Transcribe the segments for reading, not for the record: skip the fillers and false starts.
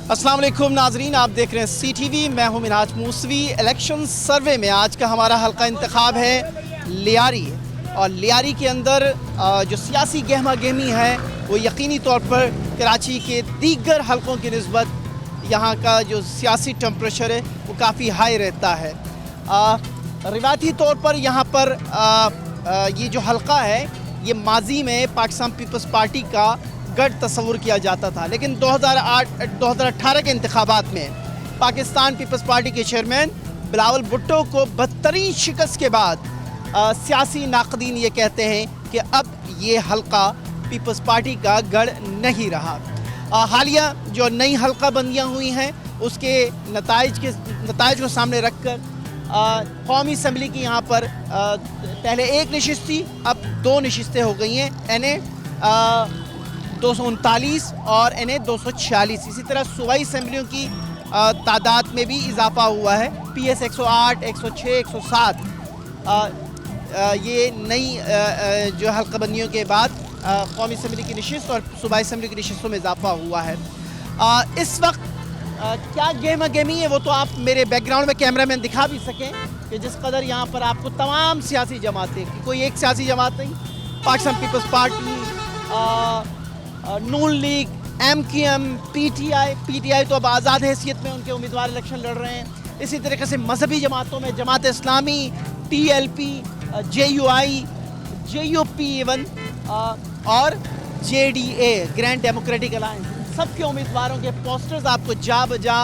अस्सलाम वालेकुम नाजरीन, आप देख रहे हैं CTV। मैं हूं मिनहाज मूसवी। इलेक्शन सर्वे में आज का हमारा हल्का इंतखाब है लियारी, और लियारी के अंदर जो सियासी गहमा गहमी है वो यकीनी तौर पर कराची के दीगर हलकों की निस्बत यहाँ का जो सियासी टेम्परेचर है वो काफ़ी हाई रहता है। रिवायती तौर पर यहाँ पर ये जो हलका है ये माजी में पाकिस्तान पीपल्स पार्टी का गढ़ तस्वुर किया जाता था, लेकिन 2018 के इंतखाबात में पाकिस्तान पीपल्स पार्टी के चेयरमैन बिलावल भुट्टो को बदतरीन शिकस्त के बाद सियासी नाक़दीन ये कहते हैं कि अब ये हलका पीपल्स पार्टी का गढ़ नहीं रहा। हालिया जो नई हलका बंदियाँ हुई हैं उसके नताइज को सामने रख कर कौमी असम्बली की यहाँ पर पहले एक नशिस्त थी, अब 2 नशिस्तें हो गई हैं। NA 239 और NA 246। इसी तरह सूबाई असम्बलियों की तादाद में भी इजाफा हुआ है। PS 108, 106, 107 ये नई जो हल्काबंदियों के बाद कौमी असम्बली की नशिस्त और सूबाई असम्बली की नशिस्तों में इजाफा हुआ है। इस वक्त क्या गहमा गहमी है वो तो आप मेरे बैकग्राउंड में कैमरा मैन दिखा भी सकें कि जिस कदर यहाँ पर आपको तमाम सियासी जमातें, कोई एक सियासी जमात नहीं, पाकिस्तान पीपल्स पार्टी, नून लीग, MQM, PTI तो अब आज़ाद हैसियत में उनके उम्मीदवार इलेक्शन लड़ रहे हैं। इसी तरीके से मजहबी जमातों में Jamaat Islami, TLP, JUI, JUP even और JDA ग्रैंड डेमोक्रेटिक अलायंस, सबके उम्मीदवारों के पोस्टर्स आपको जा बजा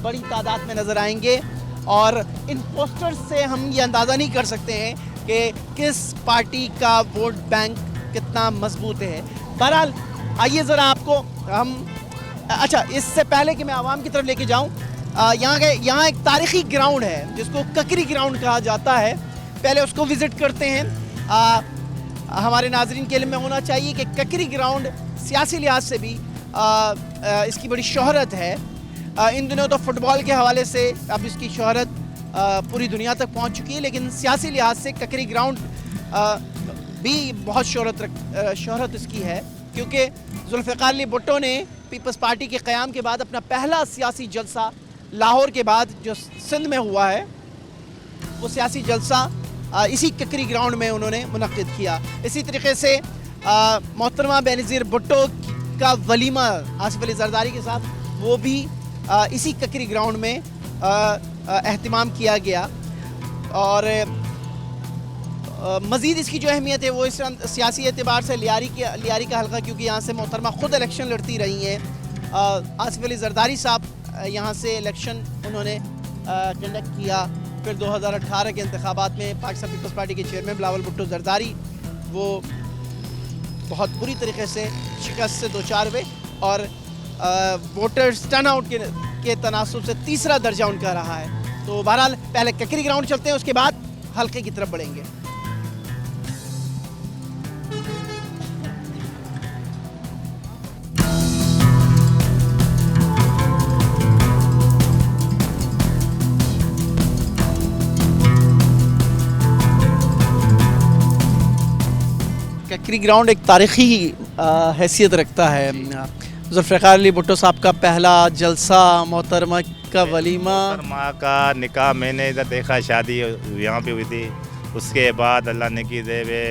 बड़ी तादाद में नज़र आएंगे। और इन पोस्टर्स से हम ये अंदाज़ा नहीं कर सकते हैं कि किस पार्टी का वोट बैंक कितना मजबूत है। बहरहाल आइए ज़रा आपको हम इससे पहले कि मैं आवाम की तरफ लेके जाऊँ, यहाँ एक तारीख़ी ग्राउंड है जिसको ककरी ग्राउंड कहा जाता है, पहले उसको विज़िट करते हैं। हमारे नाजरीन के लिए में होना चाहिए कि ककरी ग्राउंड सियासी लिहाज से भी इसकी बड़ी शोहरत है। इन दिनों तो फुटबॉल के हवाले से अब इसकी शोहरत पूरी दुनिया तक पहुंच चुकी है, लेकिन सियासी लिहाज से ककरी ग्राउंड भी बहुत शोहरत इसकी है, क्योंकि जुल्फ़िकार अली भुट्टो ने पीपल्स पार्टी के क़याम के बाद अपना पहला सियासी जलसा लाहौर के बाद जो सिंध में हुआ है वो सियासी जलसा इसी ककरी ग्राउंड में उन्होंने मुनक़्क़िद किया। इसी तरीके से मोहतरमा बेनज़ीर भुट्टो का वलीमा आसिफ अली ज़रदारी के साथ वो भी इसी ककरी ग्राउंड में एहतिमाम किया गया। और मज़ीद इसकी जो अहमियत है वो इस सियासी एतबार से लियारी का हल्का, क्योंकि यहाँ से मोहतरमा ख़ुद इलेक्शन लड़ती रही हैं। आसिफ अली ज़रदारी साहब यहाँ से इलेक्शन उन्होंने कंडक्ट किया। फिर 2018 के इंतखाबात में पाकिस्तान पीपल्स पार्टी के चेयरमैन बिलावल भुट्टो ज़रदारी वो बहुत बुरी तरीके से शिकस्त से 2-4 हुए और वोटर्स टर्नआउट के तनासुब से तीसरा दर्जा उनका रहा है। तो बहरहाल पहले ककरी ग्राउंड चलते हैं, उसके बाद हल्के की तरफ बढ़ेंगे। ककरी ग्राउंड एक तारीख़ी हैसियत रखता है। जुल्फ़िकार अली भुट्टो साहब का पहला जलसा, मोहतरमा का वलीमा, मोहतरमा का निकाह मैंने इधर देखा, शादी यहाँ पे हुई थी। उसके बाद अल्लाह ने की दे वे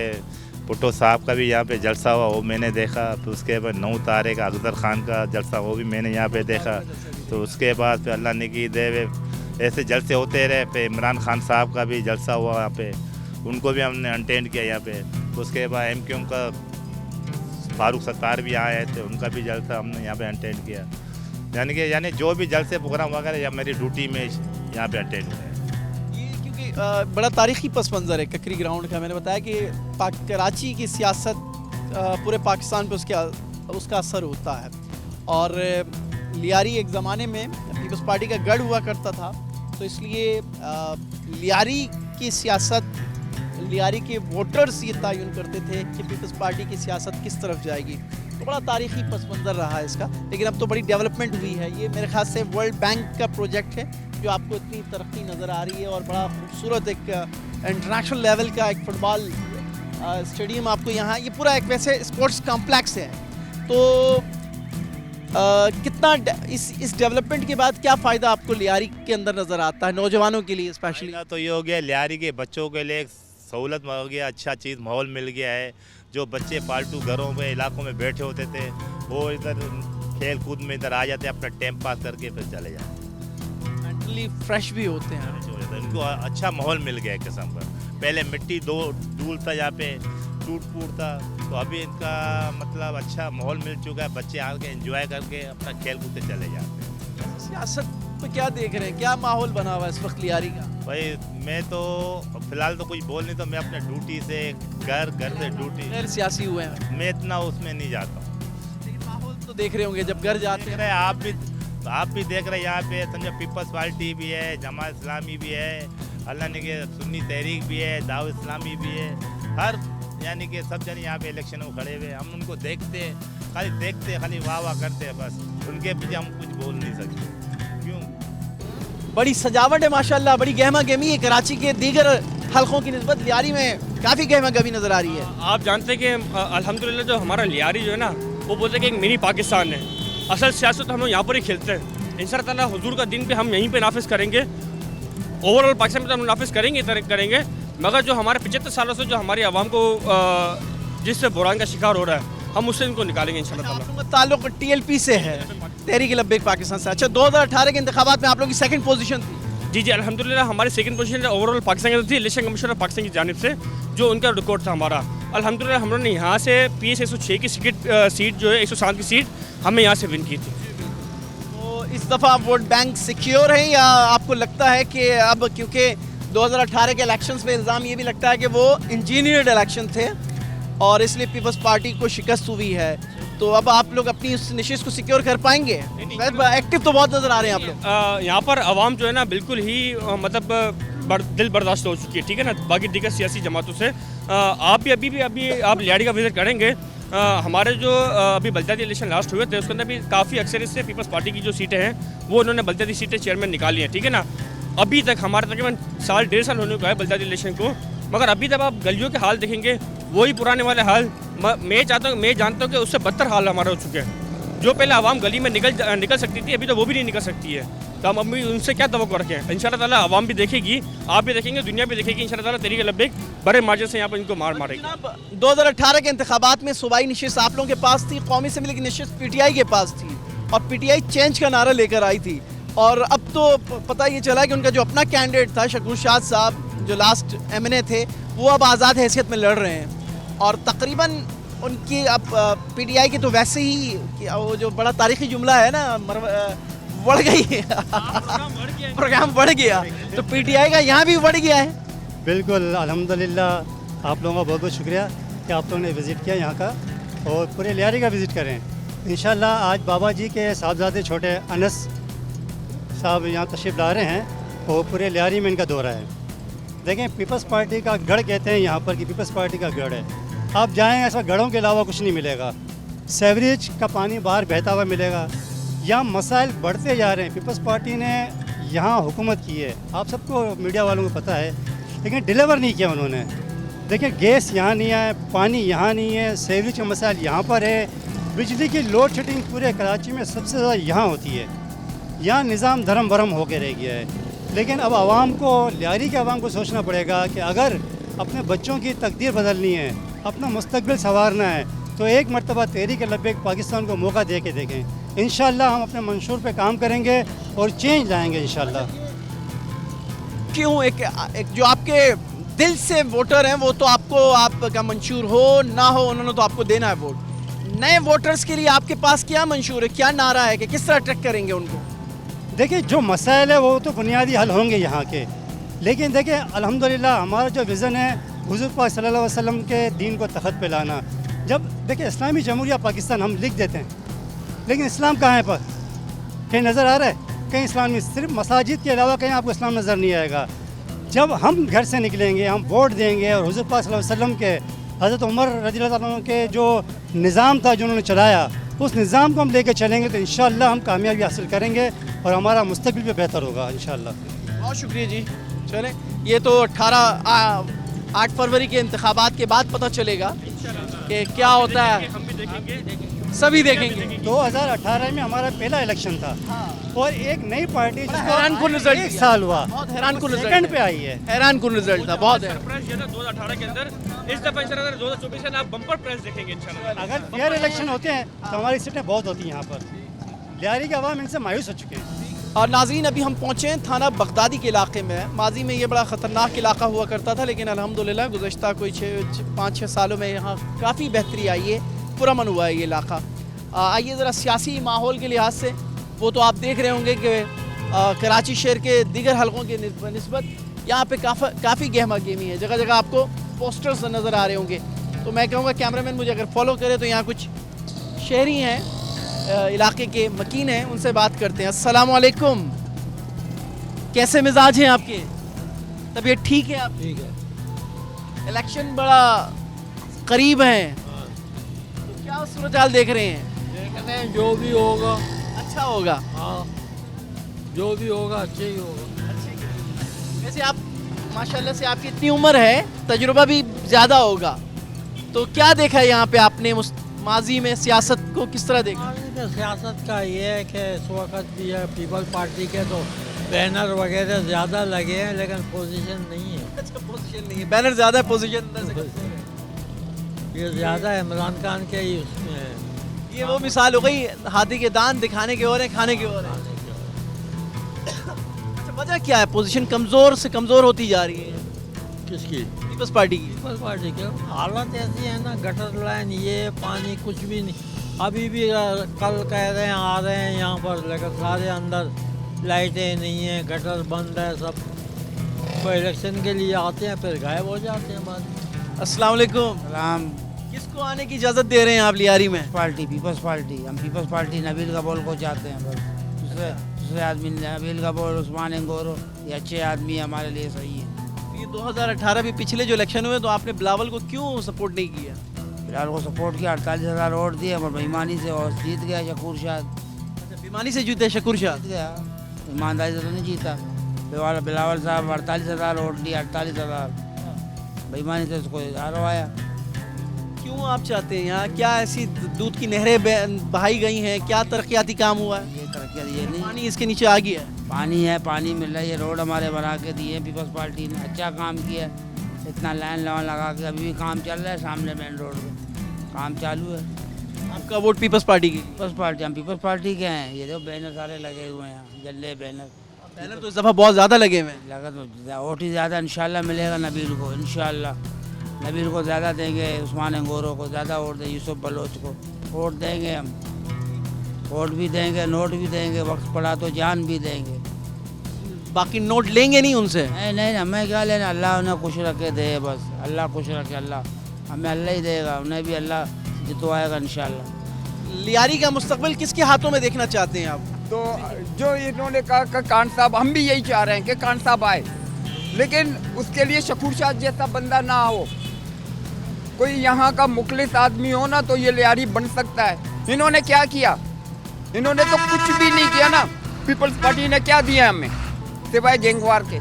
भुट्टो साहब का भी यहाँ पे जलसा हुआ, वो मैंने देखा। फिर उसके बाद 9 तारीख का अकदर ख़ान का जलसा, वो भी मैंने यहाँ पे देखा। तो उसके बाद फिर अल्लाह ने की दे वे ऐसे जलसे होते रहे। फिर इमरान खान साहब का भी जलसा हुआ यहाँ पे, उनको भी हमने अटेंड किया यहाँ पे। उसके बाद MQM का फारूक सत्तार भी यहाँ आए थे, उनका भी जलसा हमने यहाँ पे अटेंड किया। यानी जो भी जलसे प्रोग्राम वगैरह या मेरी ड्यूटी में यहाँ पे अटेंड किया। ये क्योंकि बड़ा तारीख़ी पस मंज़र है ककरी ग्राउंड का। मैंने बताया कि कराची की सियासत पूरे पाकिस्तान पे उसका असर होता है। और लियारी एक ज़माने में पीपल्स पार्टी का गढ़ हुआ करता था, तो इसलिए लियारी की सियासत, लियारी के वोटर्स ये तयन करते थे कि पीपल्स पार्टी की सियासत किस तरफ जाएगी। तो बड़ा तारीख़ी पस मंज़र रहा है इसका, लेकिन अब तो बड़ी डेवलपमेंट हुई है। ये मेरे ख्याल से वर्ल्ड बैंक का प्रोजेक्ट है जो आपको इतनी तरक्की नज़र आ रही है, और बड़ा खूबसूरत एक इंटरनेशनल लेवल का एक फ़ुटबॉल स्टेडियम आपको यहाँ, ये पूरा एक वैसे स्पोर्ट्स कॉम्प्लेक्स है। तो इस डेवलपमेंट के बाद क्या फ़ायदा आपको लियारी के अंदर नज़र आता है नौजवानों के लिए स्पेशली? फायदा तो ये हो गया, लियारी के बच्चों के लिए एक सहूलत हो गया, अच्छा चीज़ माहौल मिल गया है। जो बच्चे फालतू घरों में इलाकों में बैठे होते थे वो इधर खेल कूद में इधर आ जाते, अपना टाइम पास करके फिर चले जाते, मेंटली फ्रेश भी होते हैं। इनको अच्छा माहौल मिल गया एक किस्म का। पहले मिट्टी धूल था यहाँ पे, टूट फूट था, तो अभी इनका मतलब अच्छा माहौल मिल चुका है। बच्चे आके एंजॉय करके अपना खेल कूदते चले जाते हैं। सियासत में क्या देख रहे हैं, क्या माहौल बना हुआ है इस वक्त लियारी का? भाई मैं तो फिलहाल तो कुछ बोल नहीं, तो मैं अपने ड्यूटी से घर से ड्यूटी, गैर सियासी हुए हैं, मैं इतना उसमें नहीं जाता हूँ। लेकिन माहौल तो देख रहे होंगे जब घर जाते देख हैं। रहे हैं आप भी देख रहे हैं, यहाँ पे समझो पीपल्स पार्टी भी है, जमात इस्लामी भी है, अल्लाह ने के सुन्नी तहरीक भी है, दावत इस्लामी भी है, हर यानी कि सब जन यहाँ पे इलेक्शन में खड़े हुए। हम उनको देखते खाली वाह वाह करते हैं, बस उनके पीछे हम कुछ बोल नहीं सकते। क्यों? बड़ी सजावट है माशाल्लाह, बड़ी गहमा गहमी है। कराची के दीगर हलकों की निस्बत लियारी में काफ़ी गहमा गहमी नज़र आ रही है। आप जानते हैं कि अल्हम्दुलिल्लाह जो हमारा लियारी जो है ना, वो बोलते हैं कि एक मिनी पाकिस्तान है। असल सियासत हम लोग यहाँ पर ही खेलते हैं। इंशाअल्लाह ताला हुजूर का दिन पे हम यहीं पे नाफिज करेंगे। ओवरऑल पाकिस्तान में तो हम नाफिज करेंगे, मगर जो हमारे 75 सालों से जो हमारी आवाम को जिस बुरान का शिकार हो रहा है, हम उससे इनको निकालेंगे इंशाअल्लाह ताला। आप लोगों का ताल्लुक TLP से है, तहरीक लब्बैक पाकिस्तान से। अच्छा, 2018 के इंतखाबात में आप लोगों की सेकंड पोजीशन थी। जी अल्हम्दुलिल्लाह हमारी सेकंड पोजीशन ओवरऑल पाकिस्तान की थी, इलेक्शन कमीशन ऑफ पाकिस्तान की जानिब से जो उनका रिकॉर्ड था हमारा। अल्हम्दुलिल्लाह हम लोगों ने यहाँ से PS 106 की सीट जो है 107 की सीट हमने यहाँ से विन की थी। तो इस दफ़ा वोट बैंक सिक्योर है, या आपको लगता है कि अब क्योंकि 2018 के इलेक्शंस में इल्ज़ाम ये भी लगता है कि वो इंजीनियर्ड इलेक्शन थे और इसलिए पीपल्स पार्टी को शिकस्त हुई है, तो अब आप लोग अपनी उस नशिस्त को सिक्योर कर पाएंगे? एक्टिव तो बहुत नज़र आ रहे हैं आप लोग। यहाँ पर आवाम जो है ना बिल्कुल ही मतलब दिल बर्दाश्त हो चुकी है, ठीक है ना, बाकी दीगर सियासी जमातों से। आप भी अभी आप लियारी का विजिट करेंगे। हमारे जो अभी बल्दियाती इलेक्शन लास्ट हुए थे उसके अंदर भी काफ़ी अक्सर से पीपल्स पार्टी की जो सीटें हैं वो उन्होंने बल्दियाती सीटें चेयरमैन निकाली हैं, ठीक है ना। अभी तक हमारे तकरीबन साल 1.5 साल होने को है बल्दियाती इलेक्शन को, मगर अभी तक आप गलियों के हाल देखेंगे वही पुराने वाले हाल। मैं जानता हूँ कि उससे बदतर हाल हमारे हो चुके हैं। जो पहले आवाम गली में निकल सकती थी, अभी तो वो भी नहीं निकल सकती है। तो हम अभी उनसे क्या तवक्को रखें? इंशाअल्लाह ताला आवाम भी देखेगी, आप भी देखेंगे, दुनिया भी देखेगी इंशाअल्लाह ताला। तहरीक लब्बैक बड़े मार्जिन से यहाँ पर इनको मारेगी। 2018 के इंतखाबात में सूबाई नशिस्त आप लोगों के पास थी, कौमी असम्बली की नशिस्त PTI के पास थी और PTI चेंज का नारा लेकर आई थी। और अब तो पता ये चला कि उनका जो अपना कैंडिडेट था शकूर शाद साहब जो लास्ट MNA थे, वो अब आज़ाद हैसियत में लड़ रहे हैं और तकरीबन उनकी अब PTI की तो वैसे ही वो जो बड़ा तारीखी जुमला है ना, बढ़ गई प्रोग्राम बढ़ गया, तो PTI का यहाँ भी बढ़ गया है। बिल्कुल अल्हम्दुलिल्लाह, आप लोगों का बहुत बहुत शुक्रिया कि आप लोगों ने विज़िट किया यहाँ का और पूरे लियारी का विज़िट करें। इंशाल्लाह आज बाबा जी के साहबजादे छोटे अनस साहब यहाँ तशरीफ़ ला रहे हैं और पूरे लियारी में इनका दौरा है। देखें, पीपल्स पार्टी का गढ़ कहते हैं यहाँ पर कि पीपल्स पार्टी का गढ़ है। आप जाएँ ऐसा गढ़ों के अलावा कुछ नहीं मिलेगा। सेवरेज का पानी बाहर बहता हुआ मिलेगा। यहाँ मसाइल बढ़ते जा रहे हैं। पीपल्स पार्टी ने यहाँ हुकूमत की है, आप सबको मीडिया वालों को पता है, लेकिन डिलीवर नहीं किया उन्होंने। देखिए, गैस यहाँ नहीं है, पानी यहाँ नहीं है, सेवरेज का मसाइल यहाँ पर है, बिजली की लोड शेडिंग पूरे कराची में सबसे ज़्यादा यहाँ होती है। यहाँ निज़ाम धर्म भरम होकर रह गया है। लेकिन अब आवाम को, लियारी के आवाम को सोचना पड़ेगा कि अगर अपने बच्चों की तकदीर बदलनी है, अपना मुस्तकबिल संवारना है, तो एक मरतबा तहरीक लब्बैक पाकिस्तान को मौका दे के देखें। इंशाअल्लाह हम अपने मंशूर पे काम करेंगे और चेंज लाएंगे इंशाअल्लाह। क्यों एक जो आपके दिल से वोटर हैं वो तो आपका मंशूर हो ना हो, उन्होंने तो आपको देना है वोट। नए वोटर्स के लिए आपके पास क्या मंशूर है, क्या नारा है कि किस तरह अट्रैक्ट करेंगे उनको? देखिए, जो मसाइल है वो तो बुनियादी हल होंगे यहाँ के, लेकिन देखिए अल्हम्दुलिल्लाह हमारा जो विज़न है हुज़ूर पाक सल्लल्लाहु अलैहि वसल्लम के दीन को तख़त पे लाना। जब देखिए इस्लामी जमहूरिया पाकिस्तान हम लिख देते हैं, लेकिन इस्लाम कहाँ है पर कहीं नज़र आ रहा है? कहीं इस्लाम नहीं, सिर्फ मसाजिद के अलावा कहीं आपको इस्लाम नज़र नहीं आएगा। जब हम घर से निकलेंगे, हम वोट देंगे और हुज़ूर पाक सल्लल्लाहु अलैहि वसल्लम के, हज़रत उमर रज़ियल्लाहु ताला अन्हु के जो निज़ाम था जो उन्होंने चलाया, उस निज़ाम को हम लेके चलेंगे तो इंशाअल्लाह हम कामयाबी हासिल करेंगे और हमारा मुस्तकबिल भी बेहतर होगा इंशाअल्लाह। बहुत शुक्रिया जी। चलें, ये तो 8 फरवरी के इंतखाबात के बाद पता चलेगा कि क्या होता है। हम भी देखेंगे सभी देखेंगे। 2018 में हमारा पहला इलेक्शन था और एक नई पार्टी हैरानकुन रिजल्ट एक साल हुआ, बहुत हैरानकुन रिजल्ट सेकंड पे आई है। हैरानकुन रिजल्ट था बहुत है। सरप्राइज ये था 2018 के अंदर, इस दफा इंशाल्लाह 2024 में आप बम्पर प्राइस देखेंगे इंशाल्लाह। अगर फेयर इलेक्शन होते हैं तो हमारी सीटें बहुत होती हैं यहाँ पर। लियारी के अवाम इनसे मायूस हो चुके हैं। और नाज़रीन अभी हम पहुँचे हैं थाना बगदादी के इलाके में। माजी में ये बड़ा ख़तरनाक इलाका हुआ करता था, लेकिन अल्हम्दुलिल्लाह गुज़श्ता कोई 5-6 सालों में यहाँ काफ़ी बेहतरी आई है, पुरअमन हुआ है ये इलाका। आइए ज़रा सियासी माहौल के लिहाज से, वो तो आप देख रहे होंगे कि कराची शहर के दीगर हलकों के निस्बत यहाँ पे काफ़ी गहमा गहमी है। जगह जगह आपको पोस्टर्स नज़र आ रहे होंगे। तो मैं कहूँगा कैमरामैन मुझे अगर फॉलो करे तो यहाँ कुछ शहरी हैं, इलाके के मकीन हैं, उनसे बात करते हैं। अस्सलाम वालेकुम, कैसे मिजाज हैं आपके? तबीयत ठीक है आप? ठीक है। इलेक्शन बड़ा करीब हैं, तो क्या सूरत हाल देख रहे हैं? देखते हैं जो भी होगा अच्छा होगा। हाँ, जो भी होगा अच्छा ही होगा। वैसे आप माशाल्लाह से आपकी इतनी उम्र है, तजुर्बा भी ज़्यादा होगा, तो क्या देखा है यहाँ पे आपने माजी में सियासत को किस तरह देखा? सियासत का ये है कि इस वक्त भी है पीपल्स पार्टी के तो बैनर वगैरह ज़्यादा लगे हैं, लेकिन पोजीशन नहीं है। अच्छा, पोजीशन नहीं है, बैनर ज़्यादा है, पोजीशन ये ज़्यादा है इमरान खान के ही उसमें है। ये वो मिसाल हो गई हाथी के दांत दिखाने के और है, खाने के और है। अच्छा, वजह क्या है पोजीशन कमज़ोर से कमज़ोर होती जा रही है किसकी? पीपल्स पार्टी की? पीपल्स पार्टी के हालत ऐसी है ना, गटर लाइन ये पानी कुछ भी नहीं। अभी भी कल कह रहे हैं आ रहे हैं यहाँ पर, लेकिन सारे अंदर लाइटें नहीं हैं, गटर बंद है सब। तो इलेक्शन के लिए आते हैं फिर गायब हो जाते हैं बाद। अस्सलाम वालेकुम। सलाम। किसको आने की इजाज़त दे रहे हैं आप लियारी में? पार्टी पीपल्स पार्टी, हम पीपल्स पार्टी नबील कबोल को चाहते हैं। बस दूसरे आदमी नबील कबोल, उस्मान इंगोरो, ये अच्छे आदमी हमारे लिए सही है। ये 2018 भी पिछले जो इलेक्शन हुए तो आपने बिलावल को क्यों सपोर्ट नहीं किया? फिलहाल को सपोर्ट किया, 48,000 वोट दिए, पर बेईमानी से और जीत गया शकूर शाह। अच्छा, बेईमानी से जीते शकूर शाह? जीत गया, ईमानदारी से तो नहीं जीता। बिलावल साहब 48,000 वोट दिए, 48,000 बेईमानी से उसको हरवाया। क्यों आप चाहते हैं यहाँ क्या ऐसी दूध की नहरें बहाई गई हैं? क्या तरक्याती काम हुआ है? ये तरक्की ये नहीं, पानी इसके नीचे आ गया है? पानी है, पानी मिल रहा है, ये रोड हमारे बना के दिए पीपल्स पार्टी ने, अच्छा काम किया। इतना लाइन लगा के अभी भी काम चल रहा है, सामने मेन रोड पे काम चालू है। आपका वोट पीपल्स पार्टी की? पीपल्स पार्टी, हम पीपल्स पार्टी के हैं। ये जो बैनर सारे लगे हुए हैं, जल्ले बैनर बैनर तो इस दफ़ा बहुत ज़्यादा लगे हुए हैं। लगा तो वोट ही ज़्यादा इंशाल्लाह मिलेगा नबील को, इंशाल्लाह नबील को ज़्यादा देंगे, उस्मान अंगोरो को ज़्यादा वोट देंगे, यूसुफ बलोच को वोट देंगे हम। वोट भी देंगे, नोट भी देंगे, वक्त पड़ा तो जान भी देंगे। बाकी नोट लेंगे नहीं उनसे? नहीं नहीं, हमें क्या लेना, अल्लाह उन्हें खुश रखे दे, बस अल्लाह खुश रखे, अल्लाह हमें अल्लाह ही देगा, उन्हें भी अल्लाह जितवाएगा इंशाल्लाह। लियारी का मुस्तकबिल किसके हाथों में देखना चाहते हैं आप? तो जो इन्होंने कहा कि कान साहब, हम भी यही चाह रहे हैं कि कान साहब आए, लेकिन उसके लिए शकूर शाह जैसा बंदा ना हो, कोई यहाँ का मुखलिस आदमी हो ना, तो ये लियारी बन सकता है। इन्होंने क्या किया? इन्होंने तो कुछ भी नहीं किया ना। पीपल्स पार्टी ने क्या दिया हमें सिवाय गैंगवार के?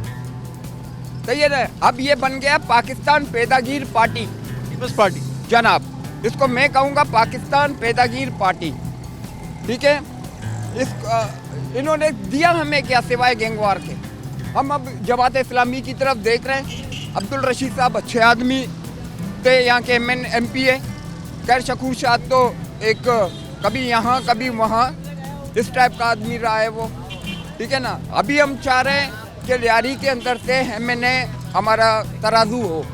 सही है ना? अब ये बन गया पाकिस्तान पैदागीर पार्टी। पीपल्स पार्टी जनाब, इसको मैं कहूँगा पाकिस्तान पैदागीर पार्टी, ठीक है? इन्होंने दिया हमें क्या सिवाय गैंगवार के? हम अब जमात इस्लामी की तरफ देख रहे हैं। अब्दुल रशीद साहब अच्छे आदमी थे, यहाँ के MP है। खैर शकूर शाह तो एक कभी यहाँ कभी वहाँ इस टाइप का आदमी रहा है वो, ठीक है ना? अभी हम चाह रहे हैं कि लियारी के अंदर से MNA हमारा तराजू हो।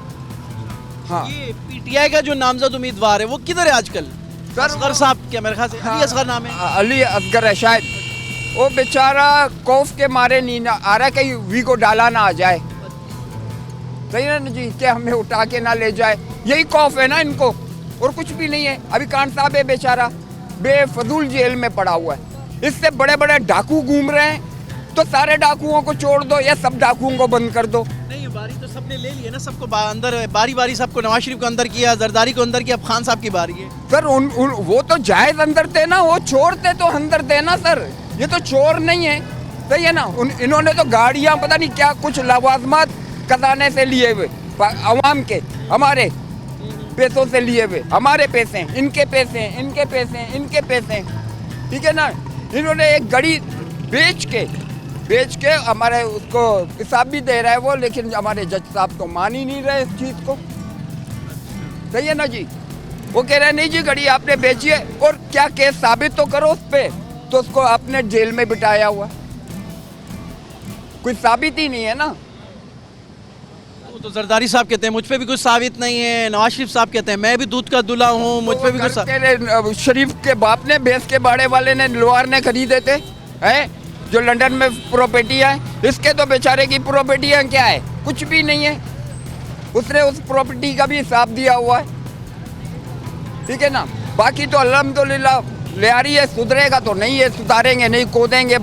हाँ, ये PTI का जो नामजद उम्मीदवार है वो किधर है आजकल? सर, असगर साहब क्या मेरे ख्याल से अली असगर नाम है। अली असगर है शायद। वो बेचारा खौफ के मारे नहीं ना आ रहा कहीं वी को डाला ना आ जाए, सही है ना जी, कि हमें उठा के ना ले जाए, यही खौफ है ना इनको, और कुछ भी नहीं है। अभी खान साहब है बेचारा बेफजूल जेल में पड़ा हुआ है, इससे बड़े बड़े डाकू घूम रहे हैं, तो सारे डाकुओं को छोड़ दो या सब डाकुओं को बंद कर दो। नहीं, बारी तो सबने ले ली है ना, सबको अंदर बारी बारी सबको, नवाज शरीफ को अंदर किया, जरदारी को अंदर किया, अब खान साहब की बारी है। सर वो तो जायज अंदर थे ना, वो छोड़ते तो अंदर थे ना सर, ये तो चोर नहीं है, सही है ना? इन्होंने तो गाड़ियाँ पता नहीं क्या कुछ लवाजमात खजाने से लिए हुए अवाम के, हमारे पैसों से लिए हुए, हमारे पैसे हैं, इनके पैसे हैं, इनके पैसे हैं, इनके पैसे हैं, ठीक है ना। इन्होंने एक गाड़ी बेच के हमारे उसको हिसाब भी दे रहा है वो, लेकिन हमारे जज साहब तो मान ही नहीं रहे इस चीज़ को। सही है ना जी। वो कह रहे हैं नहीं जी गाड़ी आपने बेची है, और क्या केस साबित तो करो उस पर, तो उसको आपने जेल में बिठाया हुआ, कुछ साबित ही नहीं है ना। तो जरदारी साहब कहते हैं मुझ पे भी कुछ साबित नहीं है, नवाज शरीफ साहब कहते हैं मैं भी दूध का दूल्हा हूँ, मुझ पे भी कुछ तेरे शरीफ के बाप ने, भैंस के बाड़े वाले ने, लोहार ने खरीदे थे हैं, जो लंदन में प्रॉपर्टी है। इसके तो बेचारे की प्रॉपर्टी क्या है, कुछ भी नहीं है। उसने उस प्रॉपर्टी का भी हिसाब दिया हुआ है, ठीक है ना। बाकी तो अल्हम्दुलिल्लाह लियारी है, सुधरेगा तो नहीं है, सुधारेंगे नहीं, खोदेंगे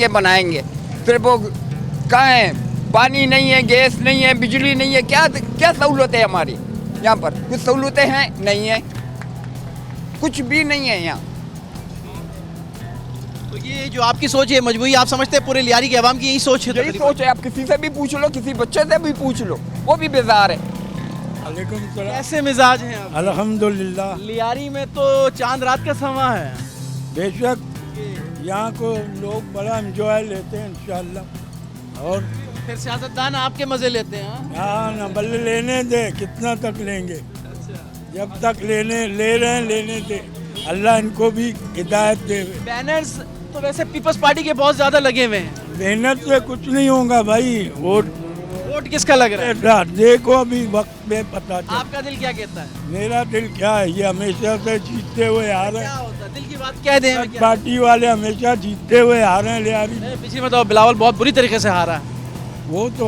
बनाएंगे। सिर्फ वो कहाँ है, पानी नहीं है, गैस नहीं है, बिजली नहीं है, क्या सहूलत है हमारी यहाँ पर? कुछ सहूलतें हैं नहीं है, कुछ भी नहीं है यहाँ। तो ये जो आपकी सोच है मजबूरी, आप समझते हैं पूरे लियारी के अवाम की यही सोच है? यही सोच है, आप किसी से भी पूछ लो, किसी बच्चे से भी पूछ लो, वो भी बेजार है। कैसे मिजाज हैं आप? अल्हम्दुलिल्लाह, लियारी में तो चांद रात का समा है। बेशक यहाँ को लोग बड़ा एंजॉय लेते हैं इंशाल्लाह। और फिर सियासतदान आपके मजे लेते हैं? हाँ? यहाँ न बल्ले लेने दे, कितना तक लेंगे, जब तक ले रहे हैं लेने दे, अल्लाह इनको भी हिदायत दे। बैनर्स तो वैसे पीपल्स पार्टी के बहुत ज्यादा लगे हुए हैं। मेहनत से कुछ नहीं होगा भाई। वोट किसका लग रहा है? देखो अभी वक्त में पता चल। आपका दिल क्या कहता है? मेरा दिल क्या है, ये हमेशा से जीतते हुए आ रहे क्या हैं। होता है? दिल की बात कह दें। पार्टी वाले हमेशा जीतते हुए आ रहे हैं लियारी। पिछली में तो बिलावल बहुत बुरी तरीके से हारा है। वो तो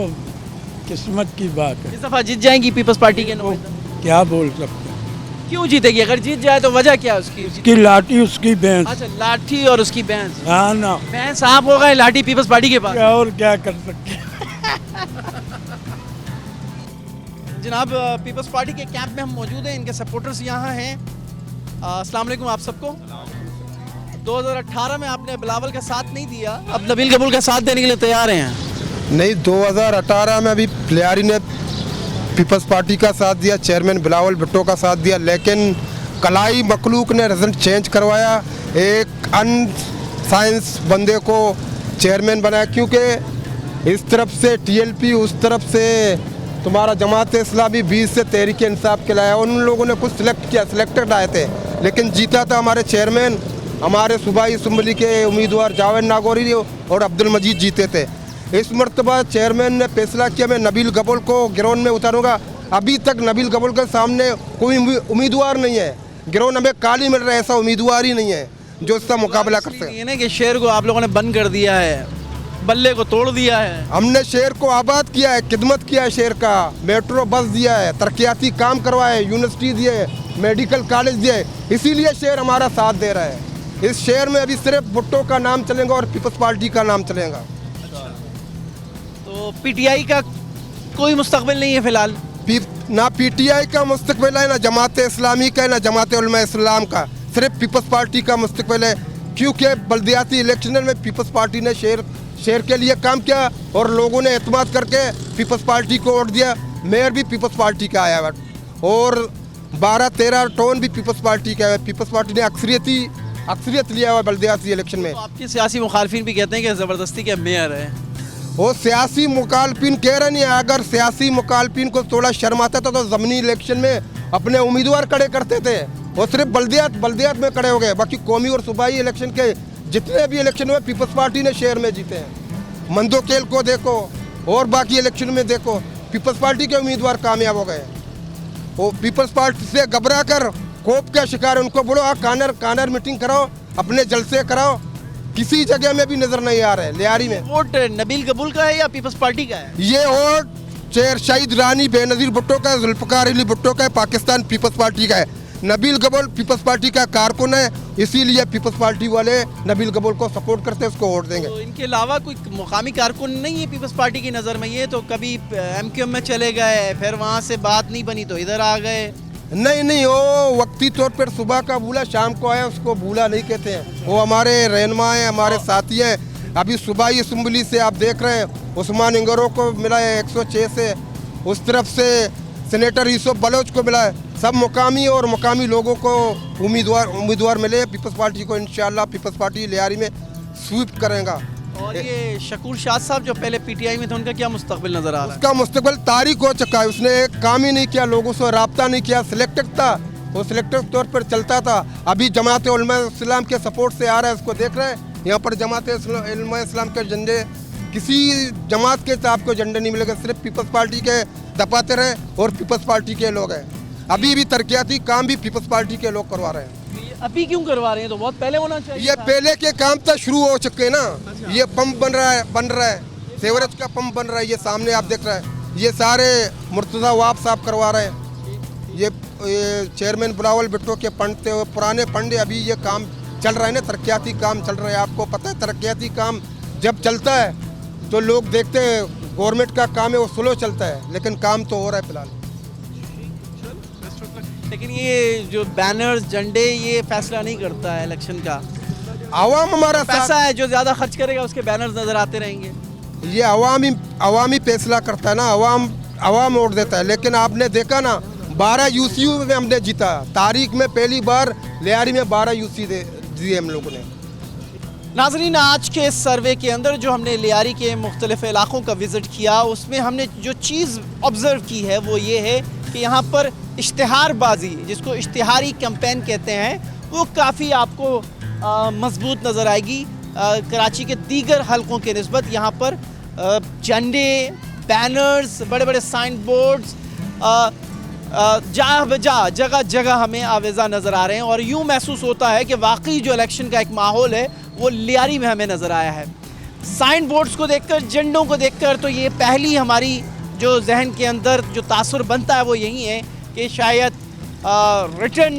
किस्मत की बात है। इस दफा जीत जाएंगी पीपल्स पार्टी के नुमाइंदे? क्या बोल सकते हैं। क्यों जीतेगी? अगर जीत जाए तो वजह क्या है उसकी? उसकी लाठी उसकी भैंस। अच्छा, लाठी और उसकी भैंस। हाँ ना, भैंस आप हो गए, लाठी पीपल्स पार्टी के पास। और क्या कर सकते हैं। जनाब पीपल्स पार्टी के कैंप में हम मौजूद हैं, इनके सपोर्टर्स यहाँ हैं। अस्सलाम वालेकुम आप सबको। 2018 में आपने बिलावल का साथ नहीं दिया, अब नबील कबूल का साथ देने के लिए तैयार हैं? नहीं, 2018 में अभी लियारी ने पीपल्स पार्टी का साथ दिया, चेयरमैन बिलावल भुट्टो का साथ दिया, लेकिन कलाई मखलूक ने रिजल्ट चेंज करवाया, एक अनसाइंस बंदे को चेयरमैन बनाया, क्योंकि इस तरफ से टीएलपी, उस तरफ से तुम्हारा जमात इस्लामी, 20 से तहरीक इंसाफ के लाया। उन लोगों ने कुछ सिलेक्ट किया, सिलेक्टेड आए थे, लेकिन जीता था हमारे चेयरमैन, हमारे सूबाई असम्बली के उम्मीदवार जावेद नागौरी और अब्दुल मजीद जीते थे। इस मरतबा चेयरमैन ने फैसला किया मैं नबील कबूल को ग्राउंड में उतारूंगा। अभी तक नबील कबूल के सामने कोई उम्मीदवार नहीं है, ग्राउंड में काली मिल रहा है, ऐसा उम्मीदवार ही नहीं है जो इसका मुकाबला कर सके। ये ना कि शहर को आप लोगों ने बंद कर दिया है, बल्ले को तोड़ दिया है। हमने शहर को आबाद किया है, खिदमत किया है शहर का, मेट्रो बस दिया है, तरक्याती काम करवाए, यूनिवर्सिटी दिए, मेडिकल कॉलेज दिए, इसीलिए शहर हमारा साथ दे रहा है। इस शहर में अभी सिर्फ भुट्टो का नाम चलेगा और पीपल्स पार्टी का नाम चलेगा। तो पीटीआई का कोई मुस्तकबिल नहीं है फिलहाल? ना पीटीआई का मुस्तकबिल है, ना जमात इस्लामी का है, ना जमात उलमा इस्लाम का, सिर्फ पीपल्स पार्टी का मुस्तकबिल है। क्योंकि बल्दियाती इलेक्शन में पीपल्स पार्टी ने शहर के लिए काम किया और लोगों ने एतमाद करके पीपल्स पार्टी को वोट दिया। मेयर भी पीपल्स पार्टी का आया है और 12-13 टोन भी पीपल्स पार्टी का है। पीपल्स पार्टी ने अक्सरियत लिया हुआ बल्दियाती इलेक्शन में। तो आपके सियासी मुखालफिन भी कहते हैं कि ज़बरदस्ती के मेयर है। वो सियासी मुखालफिन कह रहे नहीं, अगर सियासी मुखालफिन को थोड़ा शर्म आता था तो ज़मीनी इलेक्शन में अपने उम्मीदवार खड़े करते थे, वो सिर्फ बल्दियात में खड़े हो गए। बाकी कौमी और सूबाई इलेक्शन के जितने भी इलेक्शन हुए पीपल्स पार्टी ने शहर में जीते हैं। मंदोकेल को देखो और बाकी इलेक्शन में देखो, पीपल्स पार्टी के उम्मीदवार कामयाब हो गए। वो पीपल्स पार्टी से घबरा कर कोप का शिकार है, उनको बोलो कानर मीटिंग कराओ, अपने जलसे कराओ, किसी जगह में भी नजर नहीं आ रहे। लियारी में वोट नबील कबूल का है या पीपल्स पार्टी का है? ये वोट चेयर शहीद रानी बेनजीर भुट्टो का, जुल्फकार अली भुट्टो का है, पाकिस्तान पीपल्स पार्टी का है। नबील कबूल पीपल्स पार्टी का कारकुन है, इसीलिए पीपल्स पार्टी वाले नबील कबूल को सपोर्ट करते हैं, उसको वोट देंगे। तो इनके अलावा कोई मुकामी कारकुन नहीं है पीपल्स पार्टी की नज़र में? ये तो कभी एमक्यूएम में चले गए, फिर वहाँ से बात नहीं बनी तो इधर आ गए। नहीं, वो वक्ती तौर पर सुबह का भूला शाम को आया, उसको भूला नहीं कहते हैं। वो हमारे रहनुमा हैं, हमारे साथी हैं। अभी सूबाई असम्बली से आप देख रहे हैं उस्मान इंगरों को मिला है 106 से, उस तरफ से सेनेटर यूसुफ बलोच को मिला है। सब मुकामी और मुकामी लोगों को उम्मीदवार मिले। पीपल्स पार्टी को इंशाल्लाह पीपल्स पार्टी लियारी में स्वीप करेगा। और ये शकूर शाद साहब जो पहले पीटीआई में थे, उनका क्या मुस्तकबिल नजर आ रहा है? उसका मुस्तकबिल तारीख हो चुका है। उसने एक काम ही नहीं किया, लोगों से रब्ता नहीं किया। सिलेक्टेड था, वो सिलेक्टेड तौर पर चलता था। अभी जमात उलमा इस्लाम के सपोर्ट से आ रहा है, उसको देख रहे हैं। यहाँ पर जमात उलमा इस्लाम के झंडे, किसी जमात के आपको झंडे नहीं मिलेगा, सिर्फ पीपल्स पार्टी के दफातर हैं और पीपल्स पार्टी के लोग हैं। अभी भी तरक्याती काम भी पीपल्स पार्टी के लोग करवा रहे हैं। अभी क्यों करवा रहे हैं? तो बहुत पहले होना चाहिए। ये पहले के काम तो शुरू हो चुके हैं ना। ये पंप बन रहा है, सेवरेज का पंप बन रहा है, ये सामने आप देख रहे हैं। ये सारे मुर्तज़ा वाब साहब करवा रहे हैं। ये चेयरमैन बिलावल भुट्टो के पुराने फंड अभी ये काम चल रहा है ना, तरक्याती काम चल रहा है। आपको पता है तरक्याती काम जब चलता है तो लोग देखते हैं, गवर्नमेंट का काम है वो स्लो चलता है, लेकिन काम तो हो रहा है फिलहाल। लेकिन ये जो बैनर्स, झंडे, ये फैसला नहीं करता है इलेक्शन का। आवाम हमारा पैसा है, जो ज्यादा खर्च करेगा उसके बैनर्स नजर आते रहेंगे। ये अवामी फैसला करता है ना, अवाम वोट देता है। लेकिन आपने देखा ना 12 यूसीयू में हमने जीता। तारीख में पहली बार लियारी में 12 यूसी दिए हम लोगों ने। नाजरीन, आज के इस सर्वे के अंदर जो हमने लियारी के मुख्तलिफ इलाकों का विज़िट किया, उसमें हमने जो चीज़ ऑब्ज़र्व की है वो ये है कि यहाँ पर इश्तिहारबाजी, जिसको इश्तिहारी कैंपेन कहते हैं, वो काफ़ी आपको मजबूत नज़र आएगी। कराची के दीगर हलकों के निस्बत यहाँ पर झंडे, बैनर्स, बड़े बड़े साइन बोर्ड्स जगह जगह हमें आवेज़ा नज़र आ रहे हैं। और यूँ महसूस होता है कि वाकई जो इलेक्शन का एक माहौल है वो लियारी में हमें नज़र आया है। साइन बोर्ड्स को देखकर, झंडों को देखकर तो ये पहली हमारी जो जहन के अंदर जो तासुर बनता है वो यही है कि शायद रिटर्न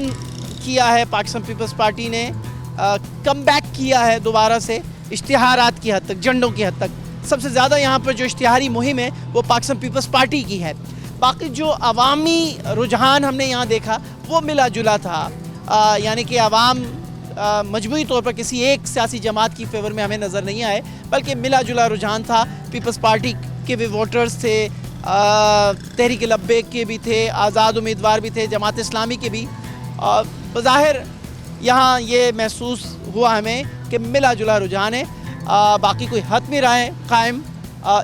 किया है पाकिस्तान पीपल्स पार्टी ने, कम बैक किया है दोबारा से इश्तिहारात की हद तक, झंडों की हद तक। सबसे ज़्यादा यहाँ पर जो इश्तिहारी मुहिम है वो पाकिस्तान पीपल्स पार्टी की है। बाकी जो अवामी रुझान हमने यहाँ देखा वो मिला जुला था, यानी कि अवाम मजबूरी तौर पर किसी एक सियासी जमात की फेवर में हमें नज़र नहीं आए, बल्कि मिला जुला रुझान था। पीपल्स पार्टी के भी वोटर्स थे, तहरीक लब्बैक के भी थे, आज़ाद उम्मीदवार भी थे, जमात इस्लामी के भी। बज़ाहिर यहाँ ये महसूस हुआ हमें कि मिला जुला रुझान है। बाकी कोई हतमी राय कायम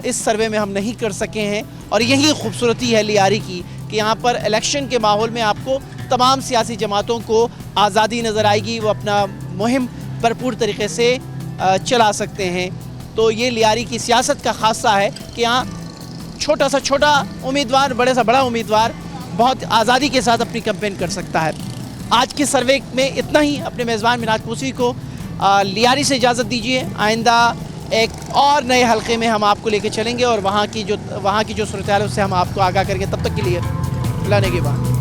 इस सर्वे में हम नहीं कर सके हैं। और यही खूबसूरती है लियारी की कि यहाँ पर इलेक्शन के माहौल में आपको तमाम सियासी जमातों को आज़ादी नज़र आएगी, वो अपना मुहिम भरपूर तरीके से चला सकते हैं। तो ये लियारी की सियासत का खासा है कि यहाँ छोटा सा छोटा उम्मीदवार, बड़े सा बड़ा उम्मीदवार बहुत आज़ादी के साथ अपनी कैंपेन कर सकता है। आज के सर्वे में इतना ही। अपने मेज़बान मिनाज पूसी को लियारी से इजाज़त दीजिए। आइंदा एक और नए हलके में हम आपको लेके चलेंगे और वहाँ की जो सूरत हाल है उससे हम आपको आगाह करेंगे। तब तक के लिए अल्लाह ने के बाद।